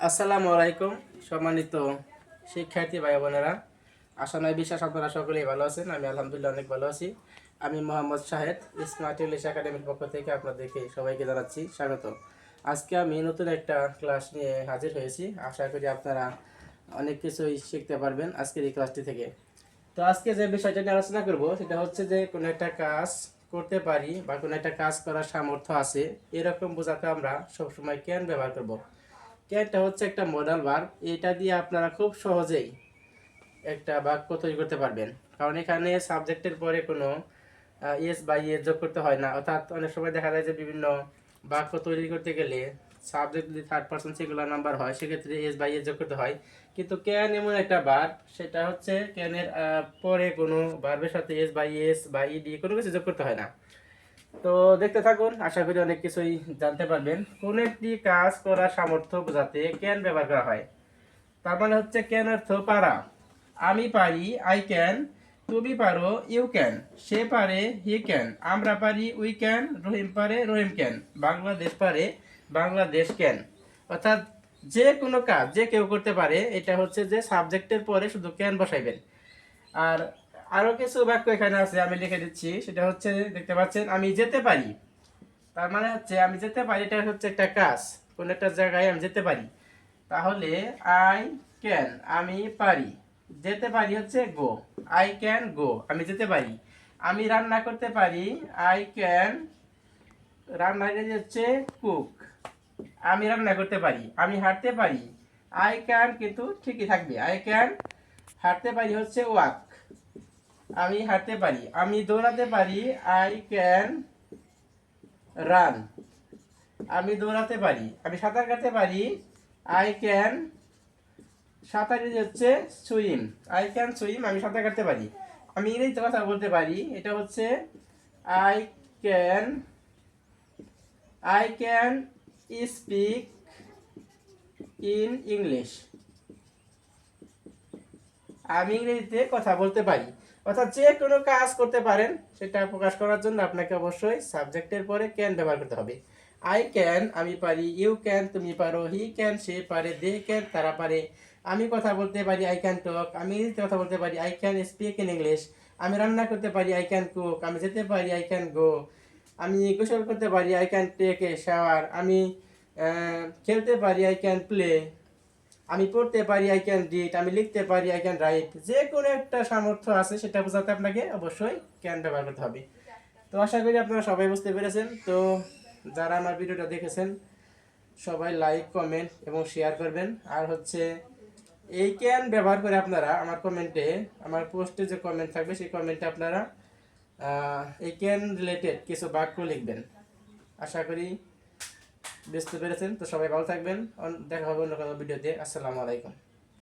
আসসালামু আলাইকুম সম্মানিত শিক্ষার্থী ভাই বোনেরা, আশা নয় বিশ্বাস আপনারা সকলেই ভালো আছেন। আমি আলহামদুলিল্লাহ অনেক ভালো আছি। আমি মোহাম্মদ শাহেদ, স্মার্ট ইংলিশ একাডেমির পক্ষ থেকে আপনাদেরকে সবাইকে জানাচ্ছি স্বাগত। আজকে আমি নতুন একটা ক্লাস নিয়ে হাজির হয়েছি। আশা করি আপনারা অনেক কিছুই শিখতে পারবেন আজকের এই ক্লাসটি থেকে। তো আজকে যে বিষয়টা নিয়ে আলোচনা করব সেটা হচ্ছে যে কোনো একটা কাজ করতে পারি বা কোনো একটা কাজ করার সামর্থ্য আছে এরকম বোঝাতে আমরা সবসময় ক্যান ব্যবহার করব। ক্যানটা হচ্ছে একটা মডাল ভার্ব, এটা দিয়ে আপনারা খুব সহজেই একটা বাক্য তৈরি করতে পারবেন, কারণ এখানে সাবজেক্টের পরে কোনো এস বা ইয়ে যোগ করতে হয় না। অর্থাৎ অনেক সময় দেখা যায় যে বিভিন্ন বাক্য তৈরি করতে গেলে সাবজেক্ট যদি থার্ড পারসন সিঙ্গুলার নাম্বার হয় সেক্ষেত্রে এস বা ইয়ে যোগ করতে হয়। কিন্তু ক্যান এমন একটা ভার্ব, সেটা হচ্ছে ক্যানের পরে কোনো ভার্বের সাথে এস বা এস বা ইডি কোনো কিছু যোগ করতে হয় না। তো দেখতে থাকুন, আশা করি অনেক কিছুই জানতে পারবেন। কোন একটি কাজ করার সামর্থ্য বোঝাতে ক্যান ব্যবহার করা হয়। তার মানে হচ্ছে ক্যান অর্থ পারা। আমি পারি, আই ক্যান। তুমি পারো, ইউ ক্যান। সে পারে, হি ক্যান। আমরা পারি, উই ক্যান। রহিম পারে, রহিম ক্যান। বাংলাদেশ পারে, বাংলাদেশ ক্যান। অর্থাৎ যে কোনো কাজ যে কেউ করতে পারে, এটা হচ্ছে যে সাবজেক্টের পরে শুধু ক্যান বসাইবেন। আর আরো কিছু বাক্য এখানে আছে, আমি লিখে দিচ্ছি। সেটা হচ্ছে দেখতে পাচ্ছেন, আমি যেতে পারি। তার মানে হচ্ছে আমি যেতে পারি, এটা হচ্ছে একটা কাজ, কোন একটা জায়গায় আমি যেতে পারি। তাহলে আই ক্যান, আমি পারি। যেতে পারি হচ্ছে গো, আই ক্যান গো, আমি যেতে পারি। আমি রান্না করতে পারি, আই ক্যান। রান্না হচ্ছে কুক, আমি রান্না করতে পারি। আমি হাঁটতে পারি, আই ক্যান, কিন্তু ঠিকই থাকবে, আই ক্যান। হাঁটতে পারি হচ্ছে ওয়াক, আমি হাঁটতে পারি। আমি দৌড়াতে পারি, আই ক্যান রান, আমি দৌড়াতে পারি। আমি সাঁতার কাটতে পারি, আই ক্যান। সাঁতার হচ্ছে সুইম, আই ক্যান সুইম, আমি সাঁতার কাটতে পারি। আমি ইংরেজিতে কথা বলতে পারি, এটা হচ্ছে I can. I can speak in English, আমি ইংরেজিতে কথা বলতে পারি। অর্থাৎ যে কোনো কাজ করতে পারেন, সেটা প্রকাশ করার জন্য আপনাকে অবশ্যই সাবজেক্টের পরে ক্যান ব্যবহার করতে হবে। আই ক্যান, আমি পারি। ইউ ক্যান, তুমি পারো। হি ক্যান, সে পারে। দে ক্যান, তারা পারে। আমি কথা বলতে পারি, আই ক্যান টক, আমি ইংরেজিতে কথা বলতে পারি, I can speak in English. আমি রান্না করতে পারি, আই ক্যান কুক, আমি যেতে পারি, আই ক্যান গো। আমি গোসল করতে পারি, I can take a shower. আমি খেলতে পারি, আই ক্যান প্লে। আমি পড়তে পারি, আই ক্যান রিড। আমি লিখতে পারি, আই ক্যান রাইট। যে কোনো একটা সামর্থ্য আছে সেটা বোঝাতে আপনাকে অবশ্যই ক্যান ব্যবহার করতে হবে। তো আশা করি আপনারা সবাই বুঝতে পেরেছেন। তো যারা আমার ভিডিওটা দেখেছেন সবাই লাইক, কমেন্ট এবং শেয়ার করবেন। আর হচ্ছে এই ক্যান ব্যবহার করে আপনারা আমার কমেন্টে, আমার পোস্টে যে কমেন্ট থাকবে সেই কমেন্টে আপনারা এই ক্যান রিলেটেড কিছু বাক্য লিখবেন। আশা করি বুঝতে পেরেছেন। তো সবাই ভালো থাকবেন, দেখা হবে অন্য কোনো ভিডিওতে। আসসালামু আলাইকুম।